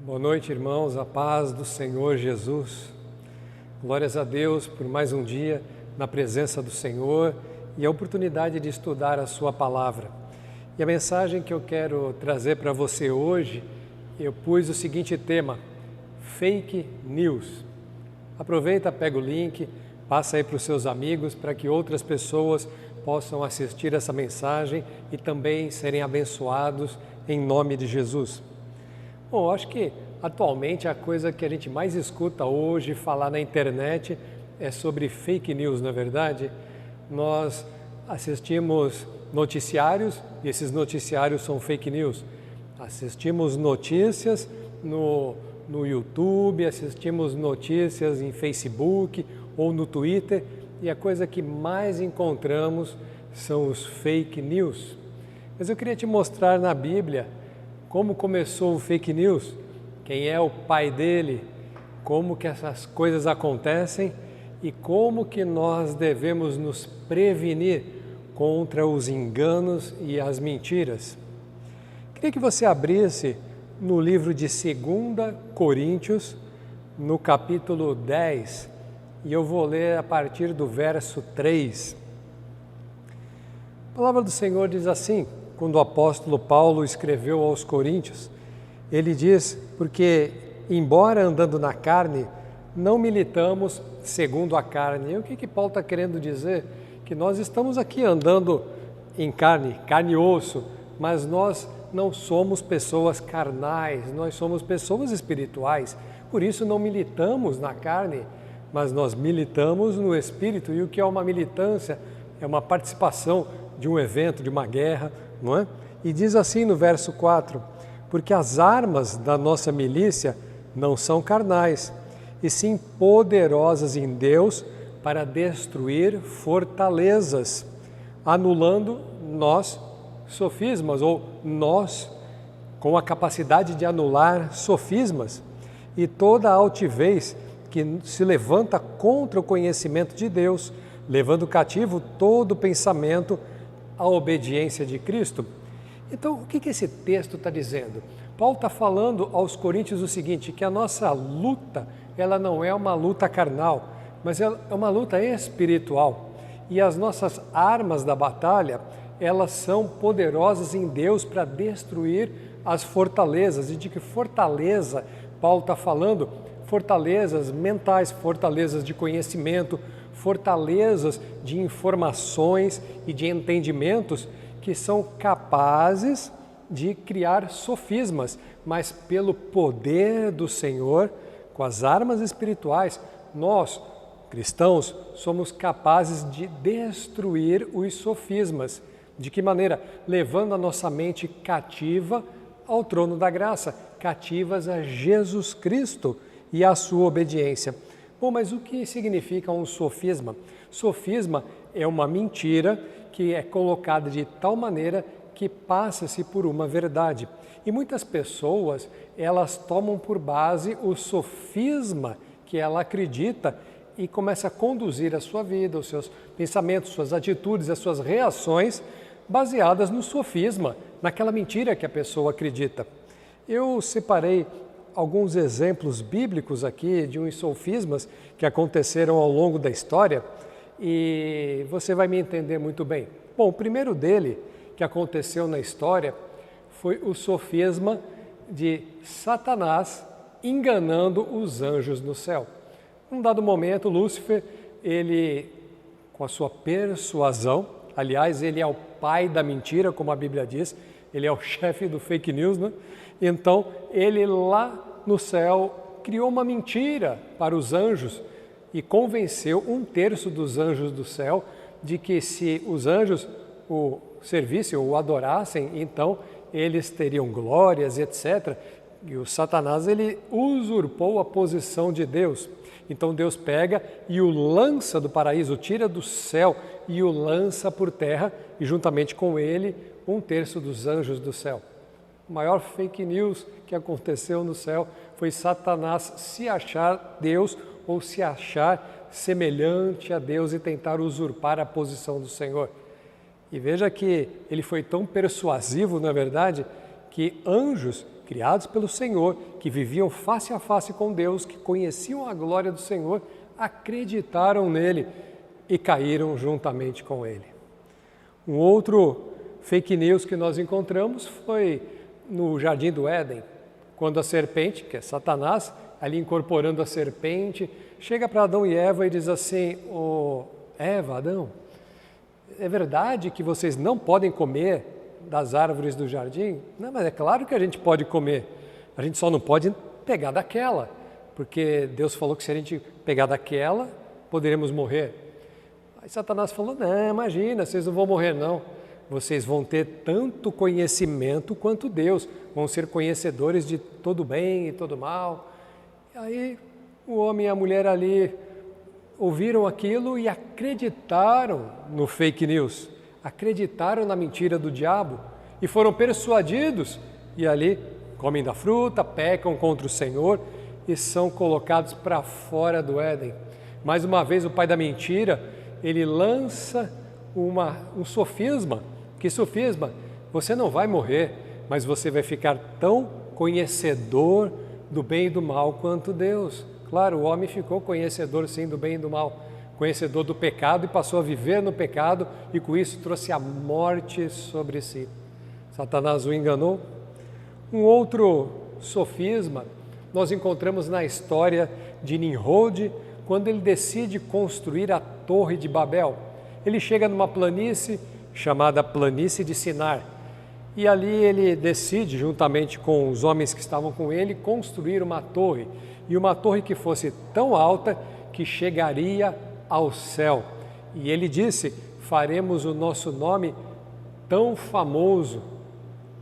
Boa noite, irmãos, a paz do Senhor Jesus. Glórias a Deus por mais um dia na presença do Senhor e a oportunidade de estudar a sua palavra. E a mensagem que eu quero trazer para você hoje, eu pus o seguinte tema: Fake News. Aproveita, pega o link, passa aí para os seus amigos para que outras pessoas possam assistir essa mensagem e também serem abençoados em nome de Jesus. Bom, acho que atualmente a coisa que a gente mais escuta hoje falar na internet é sobre fake news, não é verdade? Nós assistimos noticiários e esses noticiários são fake news. Assistimos notícias no YouTube, assistimos notícias em Facebook ou no Twitter e a coisa que mais encontramos são os fake news. Mas eu queria te mostrar na Bíblia como começou o fake news, quem é o pai dele, como que essas coisas acontecem e como que nós devemos nos prevenir contra os enganos e as mentiras. Queria que você abrisse no livro de 2 Coríntios, no capítulo 10, e eu vou ler a partir do verso 3. A palavra do Senhor diz assim: quando o apóstolo Paulo escreveu aos Coríntios, ele diz: porque, embora andando na carne, não militamos segundo a carne. E o que Paulo está querendo dizer? Que nós estamos aqui andando em carne e osso, mas nós não somos pessoas carnais, nós somos pessoas espirituais. Por isso não militamos na carne, mas nós militamos no Espírito. E o que é uma militância? É uma participação de um evento, de uma guerra, não é? E diz assim no verso 4: porque as armas da nossa milícia não são carnais, e sim poderosas em Deus para destruir fortalezas, anulando nós sofismas, ou nós com a capacidade de anular sofismas e toda a altivez que se levanta contra o conhecimento de Deus, levando cativo todo pensamento à obediência de Cristo. Então, o que esse texto está dizendo? Paulo está falando aos coríntios o seguinte, que a nossa luta, ela não é uma luta carnal, mas é uma luta espiritual. E as nossas armas da batalha, elas são poderosas em Deus para destruir as fortalezas. E de que fortaleza Paulo está falando? Fortalezas mentais, fortalezas de conhecimento, fortalezas de informações e de entendimentos que são capazes de criar sofismas, mas pelo poder do Senhor, com as armas espirituais, nós, cristãos, somos capazes de destruir os sofismas. De que maneira? Levando a nossa mente cativa ao trono da graça, cativas a Jesus Cristo e a sua obediência. Bom, mas o que significa um sofisma? Sofisma é uma mentira que é colocada de tal maneira que passa-se por uma verdade. E muitas pessoas, elas tomam por base o sofisma que ela acredita e começa a conduzir a sua vida, os seus pensamentos, suas atitudes, as suas reações baseadas no sofisma, naquela mentira que a pessoa acredita. Eu separei alguns exemplos bíblicos aqui de uns sofismas que aconteceram ao longo da história e você vai me entender muito bem. Bom, o primeiro dele que aconteceu na história foi o sofisma de Satanás enganando os anjos no céu. Num dado momento, Lúcifer, ele, com a sua persuasão, aliás, ele é o pai da mentira, como a Bíblia diz, ele é o chefe do fake news, né? Então, ele lá no céu criou uma mentira para os anjos e convenceu 1/3 dos anjos do céu de que se os anjos o servissem ou o adorassem, então eles teriam glórias, etc. E o Satanás, ele usurpou a posição de Deus. Então Deus pega e o lança do paraíso, tira do céu e o lança por terra, e juntamente com ele 1/3 dos anjos do céu. O maior fake news que aconteceu no céu foi Satanás se achar Deus ou se achar semelhante a Deus e tentar usurpar a posição do Senhor. E veja que ele foi tão persuasivo, na verdade, que anjos criados pelo Senhor, que viviam face a face com Deus, que conheciam a glória do Senhor, acreditaram nele e caíram juntamente com ele. Um outro fake news que nós encontramos foi no Jardim do Éden, quando a serpente, que é Satanás, ali incorporando a serpente, chega para Adão e Eva e diz assim: Eva, Adão, é verdade que vocês não podem comer das árvores do jardim? Não, mas é claro que a gente pode comer, a gente só não pode pegar daquela, porque Deus falou que se a gente pegar daquela, poderemos morrer. Aí Satanás falou: não, imagina, vocês não vão morrer não, vocês vão ter tanto conhecimento quanto Deus, vão ser conhecedores de todo bem e todo mal. E aí o homem e a mulher ali ouviram aquilo e acreditaram no fake news, acreditaram na mentira do diabo e foram persuadidos e ali comem da fruta, pecam contra o Senhor e são colocados para fora do Éden. Mais uma vez o pai da mentira, ele lança um sofisma. Que sofisma? Você não vai morrer, mas você vai ficar tão conhecedor do bem e do mal quanto Deus. Claro, o homem ficou conhecedor sim do bem e do mal, conhecedor do pecado e passou a viver no pecado e com isso trouxe a morte sobre si. Satanás o enganou. Um outro sofisma nós encontramos na história de Nimrod, quando ele decide construir a Torre de Babel. Ele chega numa planície chamada Planície de Sinar e ali ele decide, juntamente com os homens que estavam com ele, construir uma torre, e uma torre que fosse tão alta que chegaria ao céu. E ele disse: faremos o nosso nome tão famoso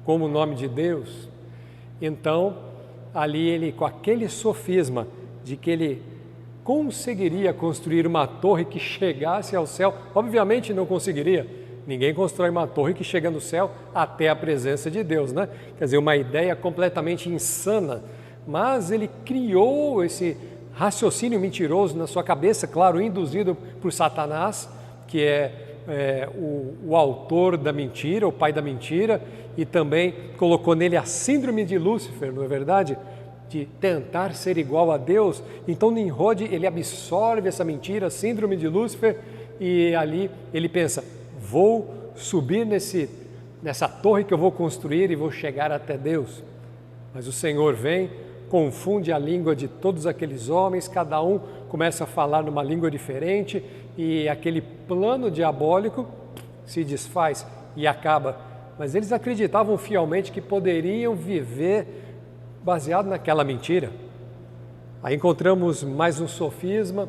como o nome de Deus. Então, ali ele, com aquele sofisma de que ele conseguiria construir uma torre que chegasse ao céu, obviamente não conseguiria. Ninguém constrói uma torre que chega no céu até a presença de Deus, né? Quer dizer, uma ideia completamente insana. Mas ele criou esse raciocínio mentiroso na sua cabeça, claro, induzido por Satanás, que é o autor da mentira, o pai da mentira, e também colocou nele a síndrome de Lúcifer, não é verdade? De tentar ser igual a Deus. Então Nimrod, ele absorve essa mentira, a síndrome de Lúcifer, e ali ele pensa: vou subir nessa torre que eu vou construir e vou chegar até Deus. Mas o Senhor vem, confunde a língua de todos aqueles homens, cada um começa a falar numa língua diferente e aquele plano diabólico se desfaz e acaba. Mas eles acreditavam fielmente que poderiam viver baseado naquela mentira. Aí encontramos mais um sofisma,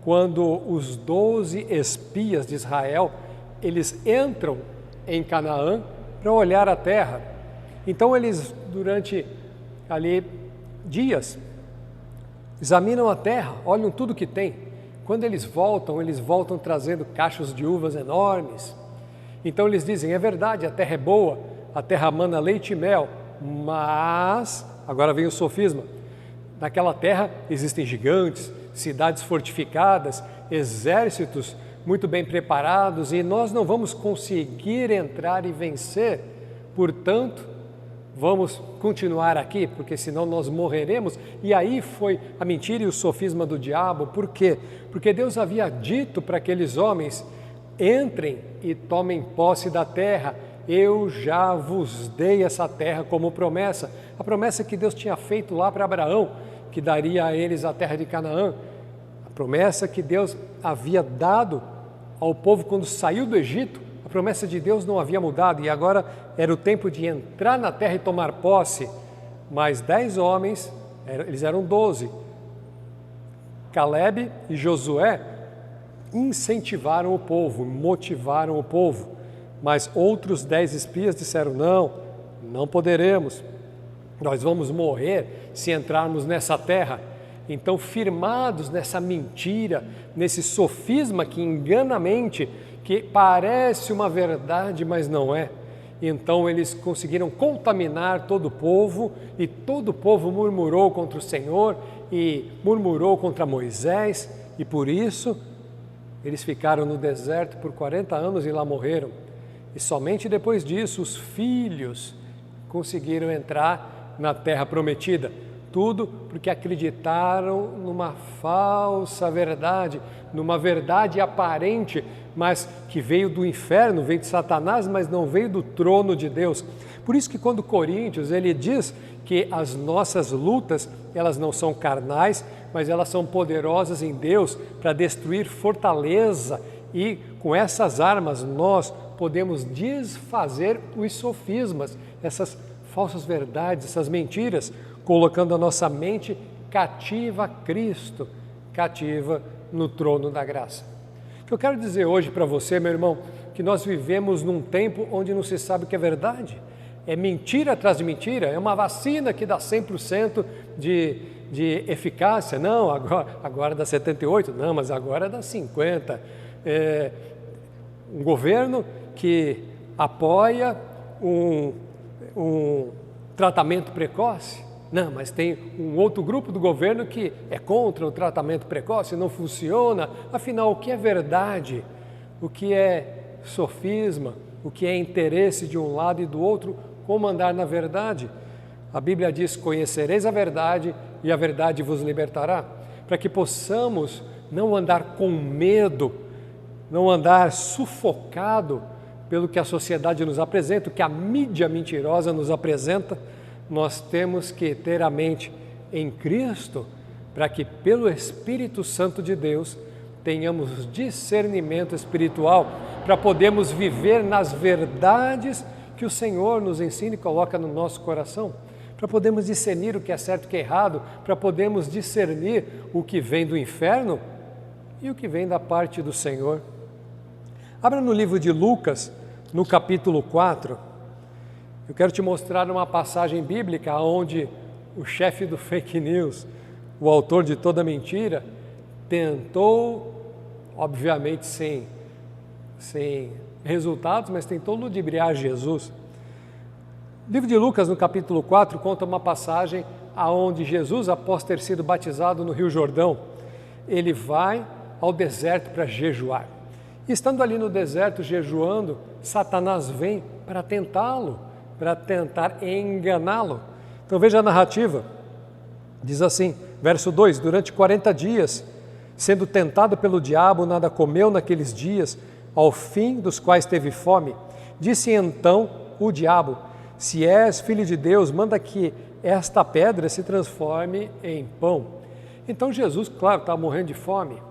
quando os 12 espias de Israel, eles entram em Canaã para olhar a terra. Então eles, durante ali dias, examinam a terra, olham tudo que tem. Quando eles voltam trazendo cachos de uvas enormes. Então eles dizem: é verdade, a terra é boa, a terra mana leite e mel, mas, agora vem o sofisma, naquela terra existem gigantes, cidades fortificadas, exércitos muito bem preparados e nós não vamos conseguir entrar e vencer, portanto, vamos continuar aqui, porque senão nós morreremos. E aí foi a mentira e o sofisma do diabo. Por quê? Porque Deus havia dito para aqueles homens: entrem e tomem posse da terra, eu já vos dei essa terra como promessa. A promessa que Deus tinha feito lá para Abraão, que daria a eles a terra de Canaã. A promessa que Deus havia dado ao povo quando saiu do Egito. A promessa de Deus não havia mudado e agora era o tempo de entrar na terra e tomar posse. Mas 10 homens, eles eram 12, Caleb e Josué, incentivaram o povo, motivaram o povo. Mas outros 10 espias disseram: não poderemos, nós vamos morrer se entrarmos nessa terra. Então, firmados nessa mentira, nesse sofisma que engana a mente, que parece uma verdade, mas não é. Então eles conseguiram contaminar todo o povo, e todo o povo murmurou contra o Senhor e murmurou contra Moisés, e por isso eles ficaram no deserto por 40 anos e lá morreram. E somente depois disso os filhos conseguiram entrar na terra prometida. Tudo porque acreditaram numa falsa verdade, numa verdade aparente, mas que veio do inferno, veio de Satanás, mas não veio do trono de Deus. Por isso que quando Coríntios ele diz que as nossas lutas, elas não são carnais, mas elas são poderosas em Deus para destruir fortaleza, e com essas armas nós podemos desfazer os sofismas, essas falsas verdades, essas mentiras, colocando a nossa mente cativa a Cristo, cativa no trono da graça. O que eu quero dizer hoje para você, meu irmão, que nós vivemos num tempo onde não se sabe o que é verdade. É mentira atrás de mentira, é uma vacina que dá 100% de eficácia. Não, agora dá 78%, não, mas agora dá 50%. Um governo que apoia um tratamento precoce. Não, mas tem um outro grupo do governo que é contra o tratamento precoce, não funciona. Afinal, o que é verdade? O que é sofisma? O que é interesse de um lado e do outro? Como andar na verdade? A Bíblia diz: conhecereis a verdade e a verdade vos libertará. Para que possamos não andar com medo, não andar sufocado pelo que a sociedade nos apresenta, o que a mídia mentirosa nos apresenta, nós temos que ter a mente em Cristo, para que pelo Espírito Santo de Deus tenhamos discernimento espiritual, para podermos viver nas verdades que o Senhor nos ensina e coloca no nosso coração, para podermos discernir o que é certo e o que é errado, para podermos discernir o que vem do inferno e o que vem da parte do Senhor. Abra no livro de Lucas, no capítulo 4, eu quero te mostrar uma passagem bíblica onde o chefe do fake news, o autor de toda mentira, tentou, obviamente sem resultados, mas tentou ludibriar Jesus. O livro de Lucas, no capítulo 4, conta uma passagem onde Jesus, após ter sido batizado no Rio Jordão, ele vai ao deserto para jejuar. E estando ali no deserto jejuando, Satanás vem para tentá-lo, para tentar enganá-lo. Então veja a narrativa, diz assim, verso 2: durante 40 dias, sendo tentado pelo diabo, nada comeu naqueles dias, ao fim dos quais teve fome. Disse então o diabo: se és filho de Deus, manda que esta pedra se transforme em pão. Então Jesus, claro, estava morrendo de fome.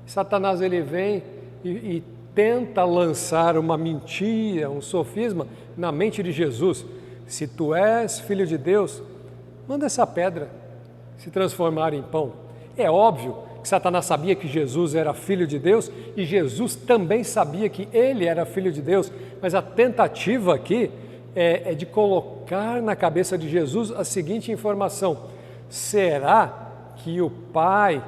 Satanás ele vem e tenta lançar uma mentira, um sofisma na mente de Jesus. Se tu és filho de Deus, manda essa pedra se transformar em pão. É óbvio que Satanás sabia que Jesus era filho de Deus e Jesus também sabia que ele era filho de Deus, mas a tentativa aqui é de colocar na cabeça de Jesus a seguinte informação: será que o Pai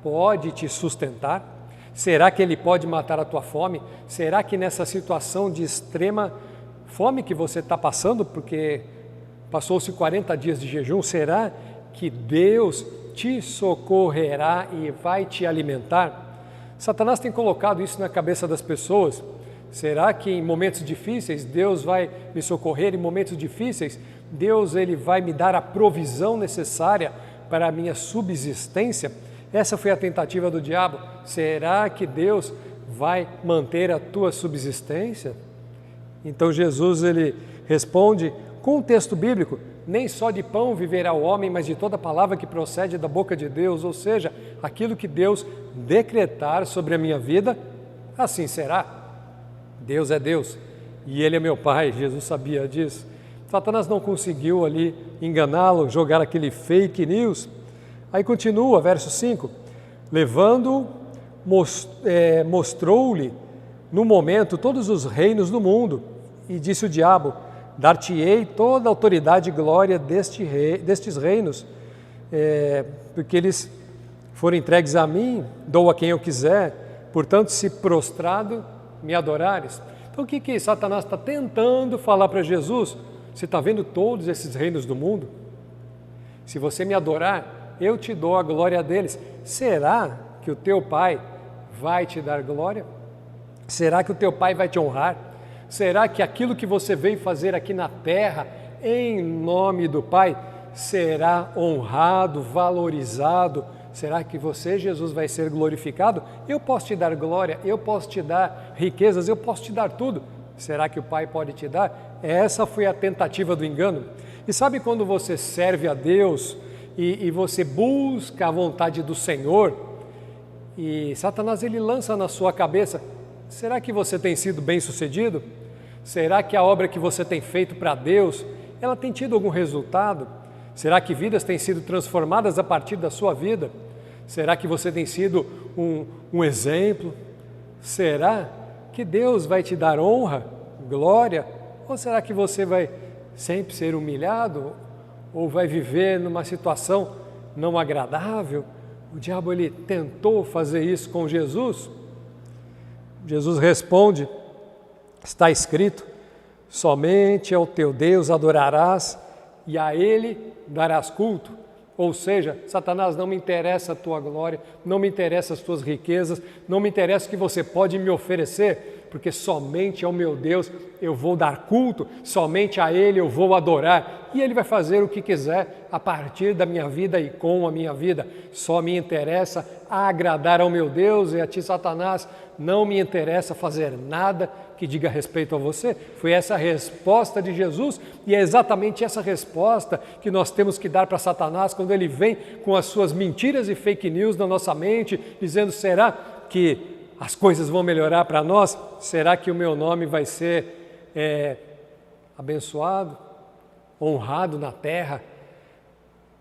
pode te sustentar? Será que Ele pode matar a tua fome? Será que nessa situação de extrema fome que você está passando, porque passou-se 40 dias de jejum, será que Deus te socorrerá e vai te alimentar? Satanás tem colocado isso na cabeça das pessoas. Será que em momentos difíceis Deus vai me socorrer? Em momentos difíceis Deus ele vai me dar a provisão necessária para a minha subsistência? Essa foi a tentativa do diabo. Será que Deus vai manter a tua subsistência? Então Jesus ele responde com um texto bíblico: nem só de pão viverá o homem, mas de toda palavra que procede da boca de Deus. Ou seja, aquilo que Deus decretar sobre a minha vida, assim será. Deus é Deus e Ele é meu Pai, Jesus sabia disso. Satanás não conseguiu ali enganá-lo, jogar aquele fake news. Aí continua, verso 5, levando, mostrou-lhe no momento todos os reinos do mundo, e disse o diabo: dar-te-ei toda a autoridade e glória destes reinos, porque eles foram entregues a mim, dou a quem eu quiser, portanto, se prostrado me adorares. Então o que Satanás está tentando falar para Jesus? Você está vendo todos esses reinos do mundo? Se você me adorar, eu te dou a glória deles. Será que o teu Pai vai te dar glória? Será que o teu Pai vai te honrar? Será que aquilo que você veio fazer aqui na terra em nome do Pai, será honrado, valorizado. Será que você, Jesus, vai ser glorificado? Eu posso te dar glória, eu posso te dar riquezas, eu posso te dar tudo. Será que o Pai pode te dar? Essa foi a tentativa do engano. E sabe quando você serve a Deus e você busca a vontade do Senhor e Satanás ele lança na sua cabeça, será que você tem sido bem-sucedido? Será que a obra que você tem feito para Deus, ela tem tido algum resultado? Será que vidas têm sido transformadas a partir da sua vida? Será que você tem sido um exemplo? Será que Deus vai te dar honra, glória? Ou será que você vai sempre ser humilhado? Ou vai viver numa situação não agradável? O diabo ele tentou fazer isso com Jesus. Jesus responde, está escrito, somente ao teu Deus adorarás e a Ele darás culto. Ou seja, Satanás, não me interessa a tua glória, não me interessa as tuas riquezas, não me interessa o que você pode me oferecer, porque somente ao meu Deus eu vou dar culto, somente a Ele eu vou adorar, e Ele vai fazer o que quiser a partir da minha vida e com a minha vida. Só me interessa agradar ao meu Deus, e a ti, Satanás, não me interessa fazer nada que diga respeito a você. Foi essa a resposta de Jesus, e é exatamente essa resposta que nós temos que dar para Satanás quando ele vem com as suas mentiras e fake news na nossa mente, dizendo, será que as coisas vão melhorar para nós? Será que o meu nome vai ser abençoado, honrado na terra?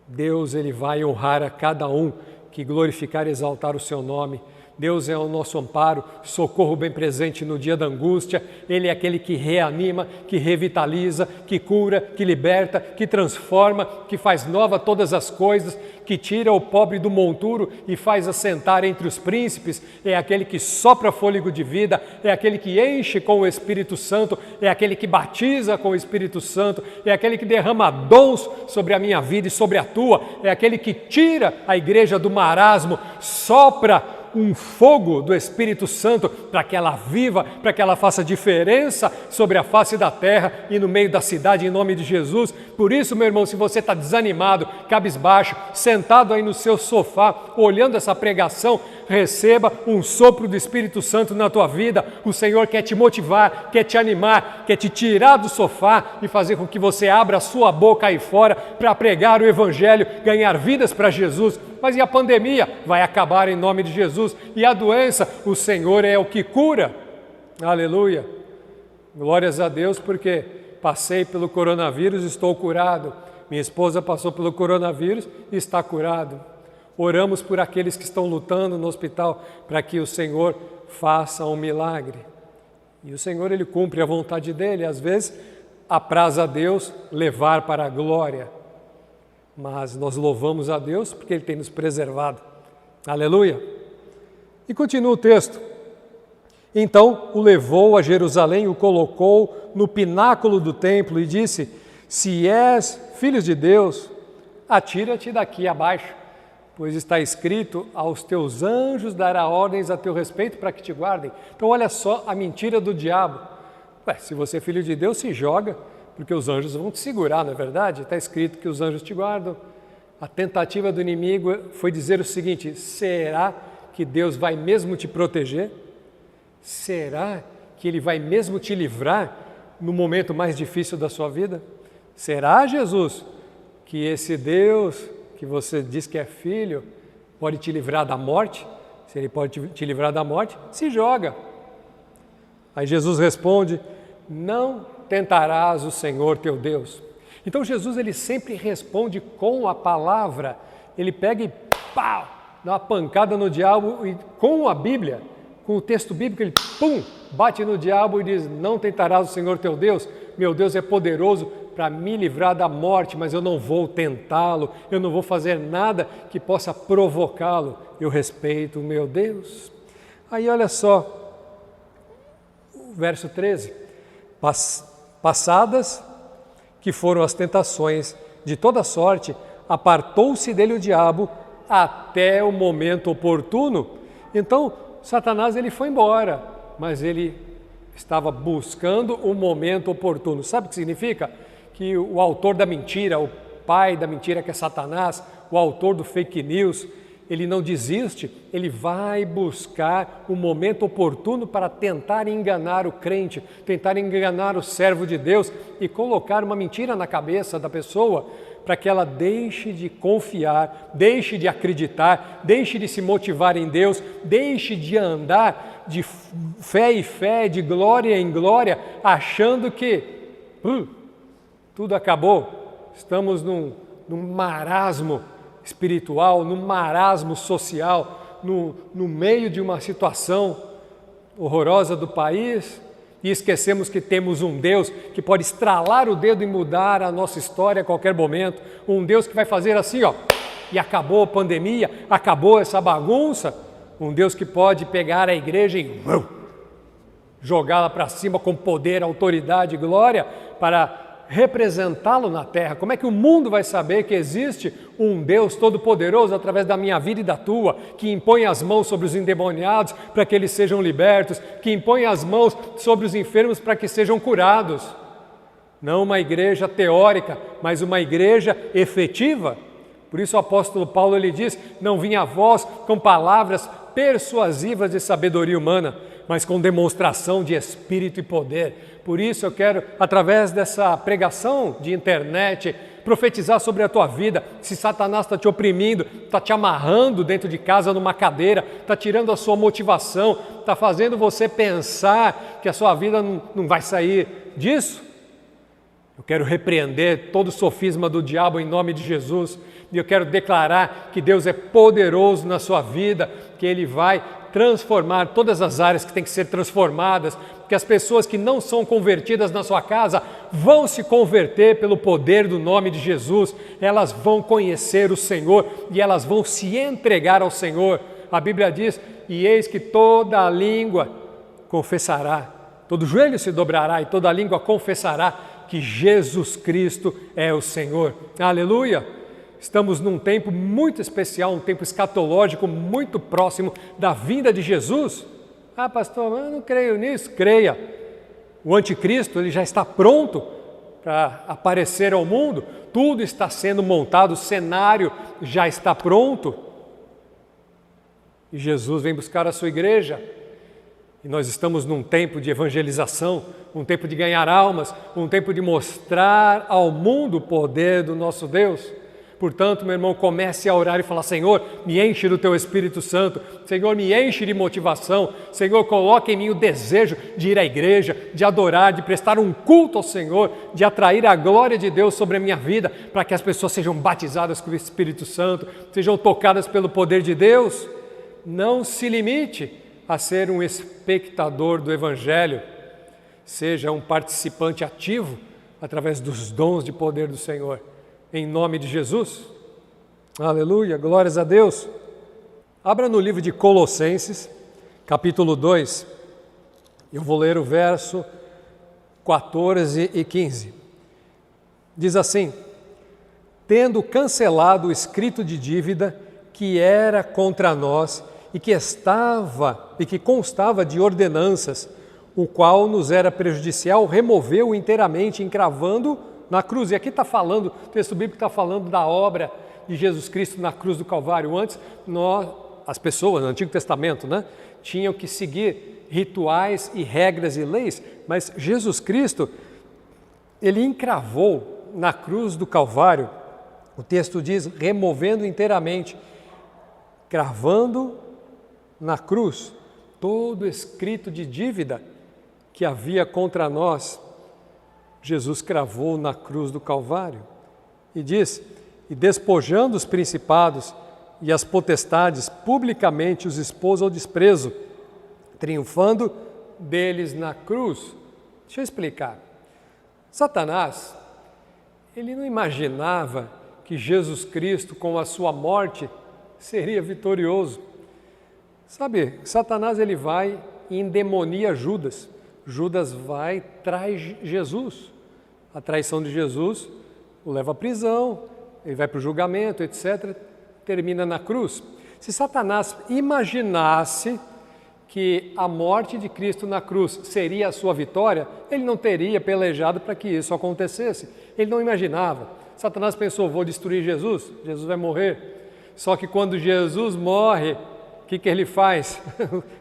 Deus ele vai honrar a cada um que glorificar e exaltar o seu nome. Deus é o nosso amparo, socorro bem presente no dia da angústia. Ele é aquele que reanima, que revitaliza, que cura, que liberta, que transforma, que faz nova todas as coisas, que tira o pobre do monturo e faz assentar entre os príncipes. É aquele que sopra fôlego de vida, é aquele que enche com o Espírito Santo, é aquele que batiza com o Espírito Santo, é aquele que derrama dons sobre a minha vida e sobre a tua, é aquele que tira a igreja do marasmo, sopra um fogo do Espírito Santo para que ela viva, para que ela faça diferença sobre a face da terra e no meio da cidade, em nome de Jesus. Por isso, meu irmão, se você está desanimado, cabisbaixo, sentado aí no seu sofá, olhando essa pregação, receba um sopro do Espírito Santo na tua vida. O Senhor quer te motivar, quer te animar, quer te tirar do sofá e fazer com que você abra a sua boca aí fora para pregar o Evangelho, ganhar vidas para Jesus. Mas e a pandemia? Vai acabar em nome de Jesus. E a doença? O Senhor é o que cura. Aleluia. Glórias a Deus, porque passei pelo coronavírus, estou curado. Minha esposa passou pelo coronavírus e está curado. Oramos por aqueles que estão lutando no hospital para que o Senhor faça um milagre. E o Senhor, Ele cumpre a vontade dEle. Às vezes, apraz a Deus levar para a glória. Mas nós louvamos a Deus porque Ele tem nos preservado. Aleluia! E continua o texto. Então o levou a Jerusalém, o colocou no pináculo do templo e disse, se és filho de Deus, atira-te daqui abaixo, pois está escrito, aos teus anjos dará ordens a teu respeito para que te guardem. Então olha só a mentira do diabo. Se você é filho de Deus, se joga, porque os anjos vão te segurar, não é verdade? Está escrito que os anjos te guardam. A tentativa do inimigo foi dizer o seguinte, será que Deus vai mesmo te proteger? Será que Ele vai mesmo te livrar no momento mais difícil da sua vida? Será, Jesus, que esse Deus que você diz que é filho pode te livrar da morte? Se Ele pode te livrar da morte, se joga. Aí Jesus responde, não tentarás o Senhor teu Deus. Então Jesus ele sempre responde com a palavra. Ele pega e pau, dá uma pancada no diabo e com a Bíblia, com o texto bíblico, ele bate no diabo e diz, não tentarás o Senhor teu Deus. Meu Deus é poderoso para me livrar da morte, mas eu não vou tentá-lo, eu não vou fazer nada que possa provocá-lo. Eu respeito o meu Deus. Aí olha só, o verso 13. Passadas que foram as tentações de toda sorte, apartou-se dele o diabo até o momento oportuno. Então, Satanás ele foi embora, mas ele estava buscando o momento oportuno. Sabe o que significa? que o autor da mentira, o pai da mentira que é Satanás, o autor do fake news, ele não desiste, ele vai buscar o momento oportuno para tentar enganar o crente, tentar enganar o servo de Deus e colocar uma mentira na cabeça da pessoa para que ela deixe de confiar, deixe de acreditar, deixe de se motivar em Deus, deixe de andar de fé em fé, de glória em glória, achando que tudo acabou, estamos num marasmo espiritual, num marasmo social, no meio de uma situação horrorosa do país e esquecemos que temos um Deus que pode estralar o dedo e mudar a nossa história a qualquer momento, um Deus que vai fazer assim, ó, e acabou a pandemia, acabou essa bagunça, um Deus que pode pegar a igreja e jogá-la para cima com poder, autoridade e glória para representá-lo na terra. Como é que o mundo vai saber que existe um Deus todo-poderoso através da minha vida e da tua, que impõe as mãos sobre os endemoniados para que eles sejam libertos, que impõe as mãos sobre os enfermos para que sejam curados? Não uma igreja teórica, mas uma igreja efetiva. Por isso o apóstolo Paulo ele diz: não vinha a vós com palavras persuasivas de sabedoria humana, mas com demonstração de espírito e poder. Por isso eu quero, através dessa pregação de internet, profetizar sobre a tua vida. Se Satanás está te oprimindo, está te amarrando dentro de casa numa cadeira, está tirando a sua motivação, está fazendo você pensar que a sua vida não vai sair disso, eu quero repreender todo o sofisma do diabo em nome de Jesus. E eu quero declarar que Deus é poderoso na sua vida, que Ele vai transformar todas as áreas que têm que ser transformadas, que as pessoas que não são convertidas na sua casa vão se converter pelo poder do nome de Jesus, elas vão conhecer o Senhor e elas vão se entregar ao Senhor. A Bíblia diz: e eis que toda a língua confessará, todo joelho se dobrará e toda a língua confessará que Jesus Cristo é o Senhor. Aleluia! Estamos num tempo muito especial, um tempo escatológico muito próximo da vinda de Jesus. Ah, pastor, eu não creio nisso. Creia. O anticristo ele já está pronto para aparecer ao mundo. Tudo está sendo montado, o cenário já está pronto. E Jesus vem buscar a sua igreja. E nós estamos num tempo de evangelização, um tempo de ganhar almas, um tempo de mostrar ao mundo o poder do nosso Deus. Portanto, meu irmão, comece a orar e falar: Senhor, me enche do Teu Espírito Santo, Senhor, me enche de motivação, Senhor, coloque em mim o desejo de ir à igreja, de adorar, de prestar um culto ao Senhor, de atrair a glória de Deus sobre a minha vida, para que as pessoas sejam batizadas com o Espírito Santo, sejam tocadas pelo poder de Deus. Não se limite a ser um espectador do Evangelho, seja um participante ativo através dos dons de poder do Senhor. Em nome de Jesus. Aleluia, glórias a Deus. Abra no livro de Colossenses, capítulo 2. Eu vou ler o verso 14 e 15. Diz assim: tendo cancelado o escrito de dívida que era contra nós e que constava de ordenanças, o qual nos era prejudicial, removeu inteiramente, encravando na cruz. E aqui está falando, o texto bíblico está falando da obra de Jesus Cristo na cruz do Calvário. Antes, as pessoas no Antigo Testamento, tinham que seguir rituais e regras e leis, mas Jesus Cristo, Ele encravou na cruz do Calvário, o texto diz, removendo inteiramente, cravando na cruz todo escrito de dívida que havia contra nós. Jesus cravou na cruz do Calvário e diz: e despojando os principados e as potestades, publicamente os expôs ao desprezo, triunfando deles na cruz. Deixa eu explicar. Satanás, ele não imaginava que Jesus Cristo, com a sua morte, seria vitorioso. Sabe, Satanás ele vai e endemonia Judas. Judas vai e traz Jesus. A traição de Jesus o leva à prisão, ele vai para o julgamento, etc. Termina na cruz. Se Satanás imaginasse que a morte de Cristo na cruz seria a sua vitória, ele não teria pelejado para que isso acontecesse. Ele não imaginava. Satanás pensou, vou destruir Jesus, Jesus vai morrer. Só que quando Jesus morre, o que ele faz?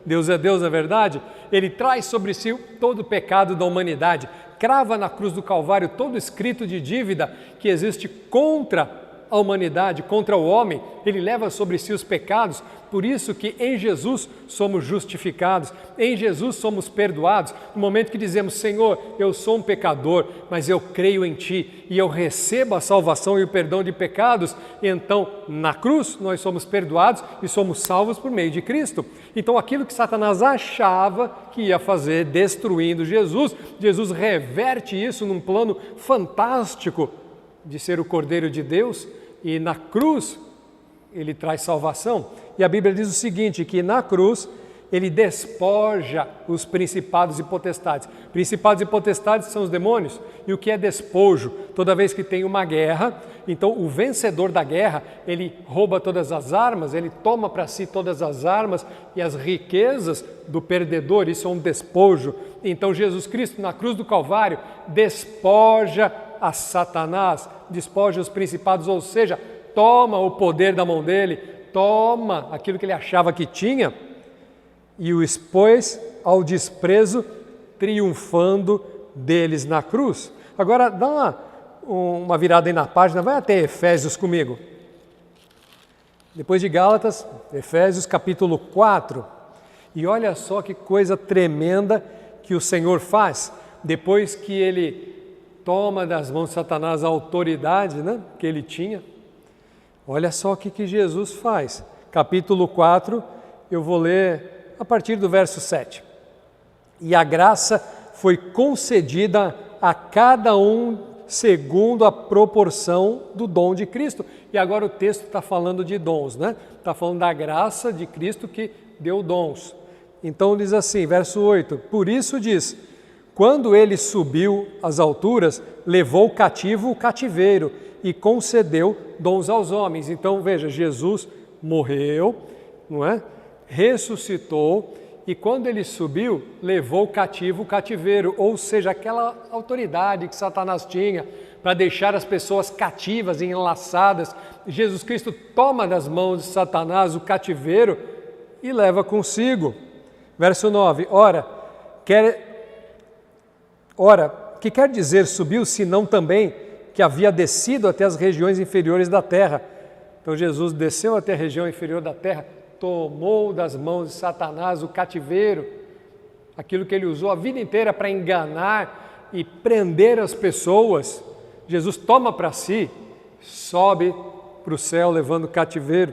Deus é Deus, na verdade. Ele traz sobre si todo o pecado da humanidade, crava na cruz do Calvário todo escrito de dívida que existe contra a humanidade, contra o homem. Ele leva sobre si os pecados. Por isso que em Jesus somos justificados, em Jesus somos perdoados. No momento que dizemos, Senhor, eu sou um pecador, mas eu creio em Ti e eu recebo a salvação e o perdão de pecados, então na cruz nós somos perdoados e somos salvos por meio de Cristo. Então aquilo que Satanás achava que ia fazer destruindo Jesus, Jesus reverte isso num plano fantástico de ser o Cordeiro de Deus, e na cruz ele traz salvação. E a Bíblia diz o seguinte, que na cruz ele despoja os principados e potestades. Principados e potestades são os demônios. E o que é despojo? Toda vez que tem uma guerra, então o vencedor da guerra, ele rouba todas as armas, ele toma para si todas as armas e as riquezas do perdedor, isso é um despojo. Então Jesus Cristo na cruz do Calvário despoja a Satanás, despoja os principados, ou seja, toma o poder da mão dele, toma aquilo que ele achava que tinha e o expôs ao desprezo, triunfando deles na cruz. Agora dá uma virada aí na página, vai até Efésios comigo. Depois de Gálatas, Efésios capítulo 4. E olha só que coisa tremenda que o Senhor faz, depois que ele toma das mãos de Satanás a autoridade, que ele tinha. Olha só o que Jesus faz. Capítulo 4, eu vou ler a partir do verso 7. E a graça foi concedida a cada um segundo a proporção do dom de Cristo. E agora o texto está falando de dons, Está falando da graça de Cristo que deu dons. Então diz assim, verso 8, por isso diz, quando ele subiu às alturas, levou cativo o cativeiro e concedeu dons aos homens. Então veja, Jesus morreu, ressuscitou e quando ele subiu, levou cativo o cativeiro, ou seja, aquela autoridade que Satanás tinha para deixar as pessoas cativas e enlaçadas. Jesus Cristo toma das mãos de Satanás o cativeiro e leva consigo. Verso 9, ora, que quer dizer subiu, senão também que havia descido até as regiões inferiores da terra. Então Jesus desceu até a região inferior da terra, tomou das mãos de Satanás o cativeiro, aquilo que ele usou a vida inteira para enganar e prender as pessoas. Jesus toma para si, sobe para o céu levando o cativeiro.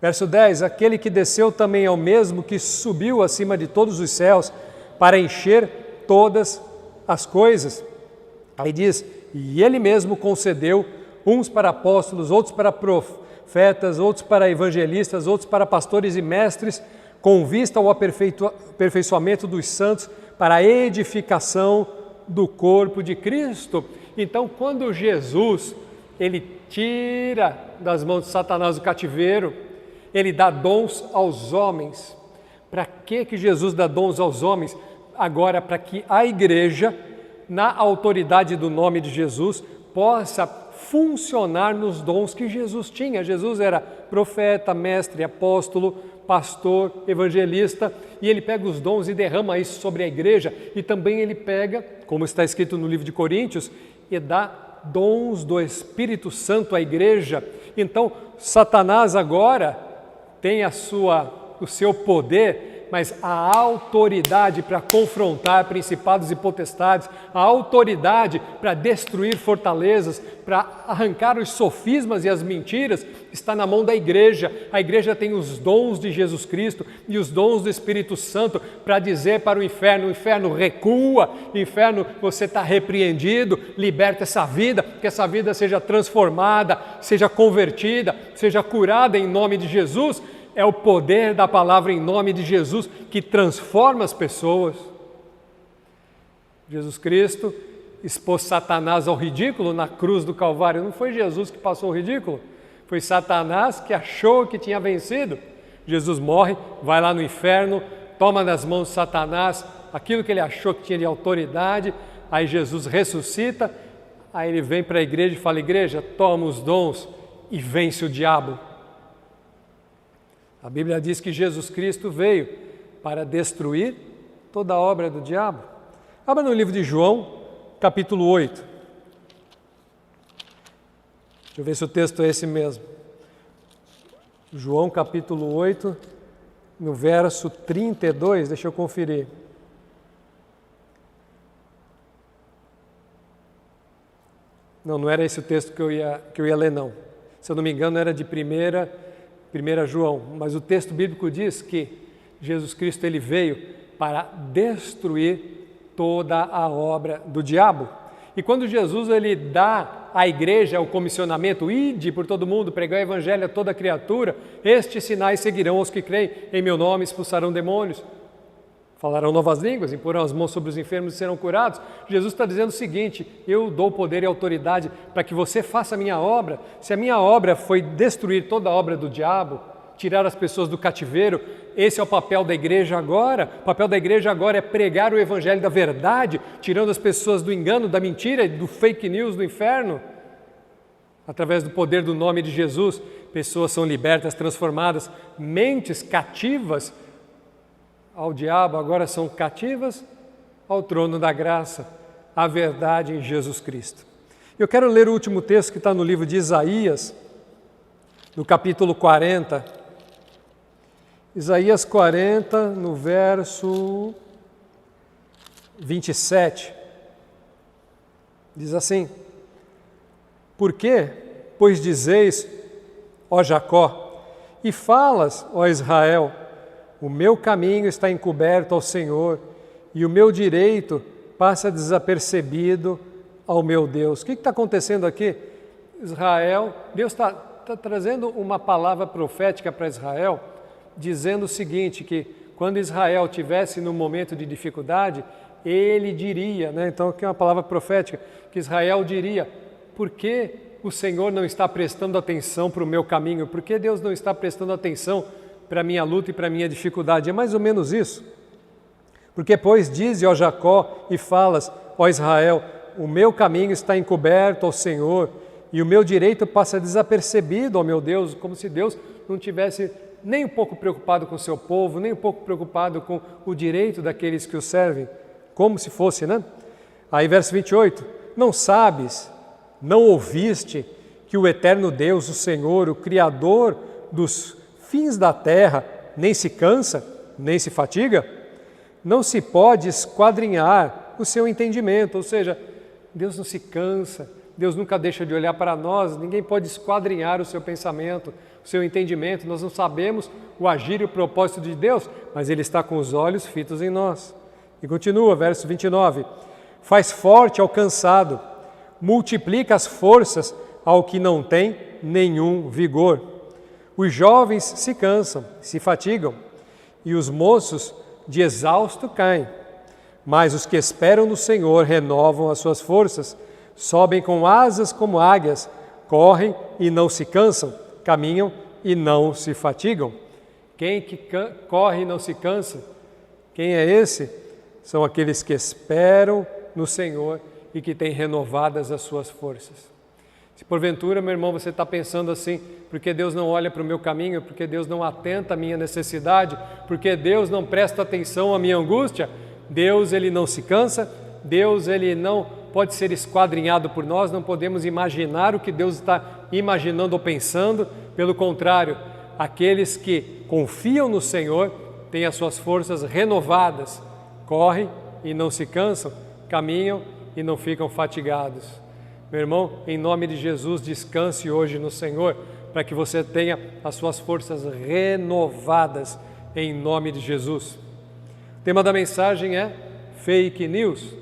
Verso 10, aquele que desceu também é o mesmo que subiu acima de todos os céus para encher todas as coisas. Aí diz, e ele mesmo concedeu uns para apóstolos, outros para profetas, outros para evangelistas, outros para pastores e mestres, com vista ao aperfeiçoamento dos santos, para a edificação do corpo de Cristo. Então, quando Jesus, ele tira das mãos de Satanás o cativeiro, ele dá dons aos homens. Para que Jesus dá dons aos homens? Agora, para que a igreja, na autoridade do nome de Jesus, possa funcionar nos dons que Jesus tinha. Jesus era profeta, mestre, apóstolo, pastor, evangelista, e ele pega os dons e derrama isso sobre a igreja, e também ele pega, como está escrito no livro de Coríntios, e dá dons do Espírito Santo à igreja. Então, Satanás agora tem o seu poder, mas a autoridade para confrontar principados e potestades, a autoridade para destruir fortalezas, para arrancar os sofismas e as mentiras, está na mão da igreja. A igreja tem os dons de Jesus Cristo e os dons do Espírito Santo para dizer para o inferno recua, inferno, você está repreendido, liberta essa vida, que essa vida seja transformada, seja convertida, seja curada em nome de Jesus. É o poder da palavra em nome de Jesus que transforma as pessoas. Jesus Cristo expôs Satanás ao ridículo na cruz do Calvário. Não foi Jesus que passou o ridículo, foi Satanás que achou que tinha vencido. Jesus morre, vai lá no inferno, toma nas mãos de Satanás aquilo que ele achou que tinha de autoridade, aí Jesus ressuscita, aí ele vem para a igreja e fala: igreja, toma os dons e vence o diabo. A Bíblia diz que Jesus Cristo veio para destruir toda a obra do diabo. Abra no livro de João, capítulo 8. Deixa eu ver se o texto é esse mesmo. João, capítulo 8, no verso 32, deixa eu conferir. Não era esse o texto que eu ia ler, não. Se eu não me engano, era de 1 João. Mas o texto bíblico diz que Jesus Cristo ele veio para destruir toda a obra do diabo. E quando Jesus ele dá à igreja o comissionamento: ide por todo mundo, pregar o evangelho a toda criatura, estes sinais seguirão os que creem, em meu nome expulsarão demônios, falarão novas línguas, imporão as mãos sobre os enfermos e serão curados. Jesus está dizendo o seguinte: eu dou poder e autoridade para que você faça a minha obra. Se a minha obra foi destruir toda a obra do diabo, tirar as pessoas do cativeiro, esse é o papel da igreja agora. O papel da igreja agora é pregar o evangelho da verdade, tirando as pessoas do engano, da mentira, do fake news, do inferno. Através do poder do nome de Jesus, pessoas são libertas, transformadas, mentes cativas ao diabo agora são cativas ao trono da graça, a verdade em Jesus Cristo. Eu quero ler o último texto que está no livro de Isaías, no capítulo 40. Isaías 40, no verso 27. Diz assim: por quê? Pois dizeis, ó Jacó, e falas, ó Israel, o meu caminho está encoberto ao Senhor, e o meu direito passa desapercebido ao meu Deus. O que está acontecendo aqui? Israel, Deus está trazendo uma palavra profética para Israel, dizendo o seguinte, que quando Israel estivesse num momento de dificuldade, ele diria, então aqui é uma palavra profética, que Israel diria: por que o Senhor não está prestando atenção para o meu caminho? Por que Deus não está prestando atenção para a minha luta e para a minha dificuldade? É mais ou menos isso. Porque, pois, dize, ó Jacó, e falas, ó Israel, o meu caminho está encoberto ao Senhor, e o meu direito passa desapercebido ao meu Deus, como se Deus não tivesse nem um pouco preocupado com o seu povo, nem um pouco preocupado com o direito daqueles que o servem, como se fosse, Aí, verso 28, não sabes, não ouviste que o eterno Deus, o Senhor, o Criador dos fins da terra, nem se cansa, nem se fatiga? Não se pode esquadrinhar o seu entendimento, ou seja, Deus não se cansa, Deus nunca deixa de olhar para nós, ninguém pode esquadrinhar o seu pensamento, o seu entendimento. Nós não sabemos o agir e o propósito de Deus, mas Ele está com os olhos fitos em nós. E continua, verso 29, faz forte ao cansado, multiplica as forças ao que não tem nenhum vigor. Os jovens se cansam, se fatigam, e os moços de exausto caem. Mas os que esperam no Senhor renovam as suas forças, sobem com asas como águias, correm e não se cansam, caminham e não se fatigam. Quem que corre e não se cansa? Quem é esse? São aqueles que esperam no Senhor e que têm renovadas as suas forças. Se porventura, meu irmão, você está pensando assim, porque Deus não olha para o meu caminho, porque Deus não atenta à minha necessidade, porque Deus não presta atenção à minha angústia, Deus ele não se cansa, Deus ele não pode ser esquadrinhado por nós, não podemos imaginar o que Deus está imaginando ou pensando. Pelo contrário, aqueles que confiam no Senhor têm as suas forças renovadas, correm e não se cansam, caminham e não ficam fatigados. Meu irmão, em nome de Jesus, descanse hoje no Senhor, para que você tenha as suas forças renovadas, em nome de Jesus. O tema da mensagem é fake news,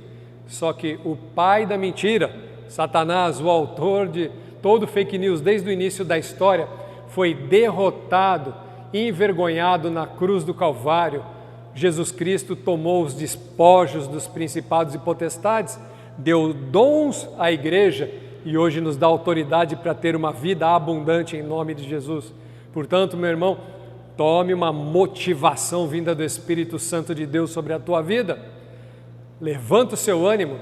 só que o pai da mentira, Satanás, o autor de todo fake news desde o início da história, foi derrotado, envergonhado na cruz do Calvário. Jesus Cristo tomou os despojos dos principados e potestades, deu dons à igreja e hoje nos dá autoridade para ter uma vida abundante em nome de Jesus. Portanto, meu irmão, Tome uma motivação vinda do Espírito Santo de Deus sobre a tua vida. Levanta o seu ânimo,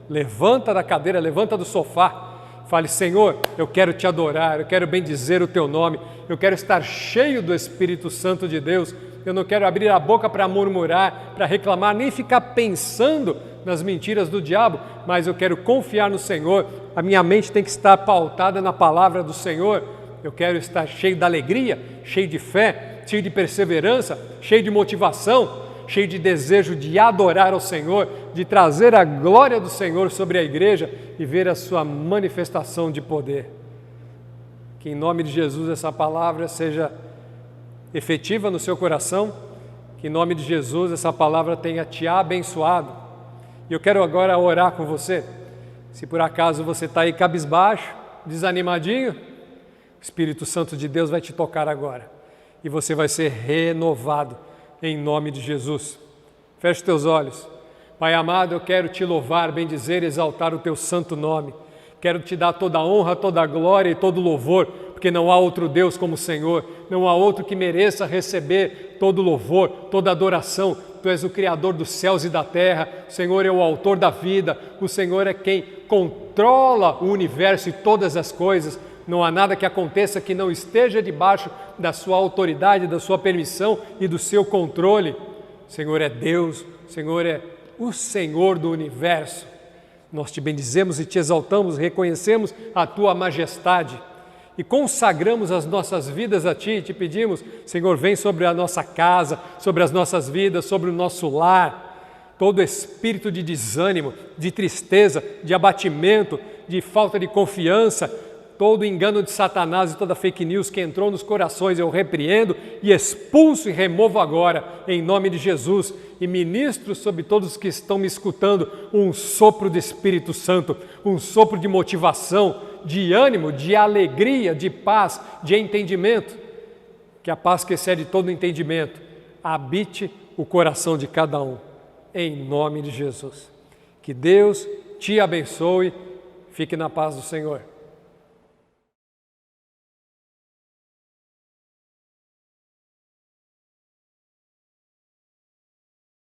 levanta da cadeira, levanta do sofá. Fale: Senhor, eu quero te adorar, eu quero bendizer o teu nome, eu quero estar cheio do Espírito Santo de Deus. Eu não quero abrir a boca para murmurar, para reclamar, nem ficar pensando nas mentiras do diabo, mas eu quero confiar no Senhor. A minha mente tem que estar pautada na palavra do Senhor. Eu quero estar cheio de alegria, cheio de fé, cheio de perseverança, cheio de motivação, cheio de desejo de adorar ao Senhor, de trazer a glória do Senhor sobre a igreja e ver a sua manifestação de poder. Que em nome de Jesus essa palavra seja efetiva no seu coração, que em nome de Jesus essa palavra tenha te abençoado. E eu quero agora orar com você. Se por acaso você está aí cabisbaixo, desanimadinho, o Espírito Santo de Deus vai te tocar agora e você vai ser renovado em nome de Jesus. Feche teus olhos. Pai amado, eu quero te louvar, bendizer e exaltar o teu santo nome. Quero te dar toda a honra, toda a glória e todo o louvor, porque não há outro Deus como o Senhor, não há outro que mereça receber todo o louvor, toda a adoração. Tu és o Criador dos céus e da terra, o Senhor é o autor da vida, o Senhor é quem controla o universo e todas as coisas. Não há nada que aconteça que não esteja debaixo da sua autoridade, da sua permissão e do seu controle. O Senhor é Deus, o Senhor é o Senhor do universo. Nós te bendizemos e te exaltamos, reconhecemos a tua majestade e consagramos as nossas vidas a ti e te pedimos: Senhor, vem sobre a nossa casa, sobre as nossas vidas, sobre o nosso lar. Todo espírito de desânimo, de tristeza, de abatimento, de falta de confiança, todo engano de Satanás e toda fake news que entrou nos corações, eu repreendo e expulso e removo agora, em nome de Jesus, e ministro sobre todos os que estão me escutando um sopro do Espírito Santo, um sopro de motivação, de ânimo, de alegria, de paz, de entendimento. Que a paz que excede todo entendimento habite o coração de cada um, em nome de Jesus. Que Deus te abençoe, fique na paz do Senhor.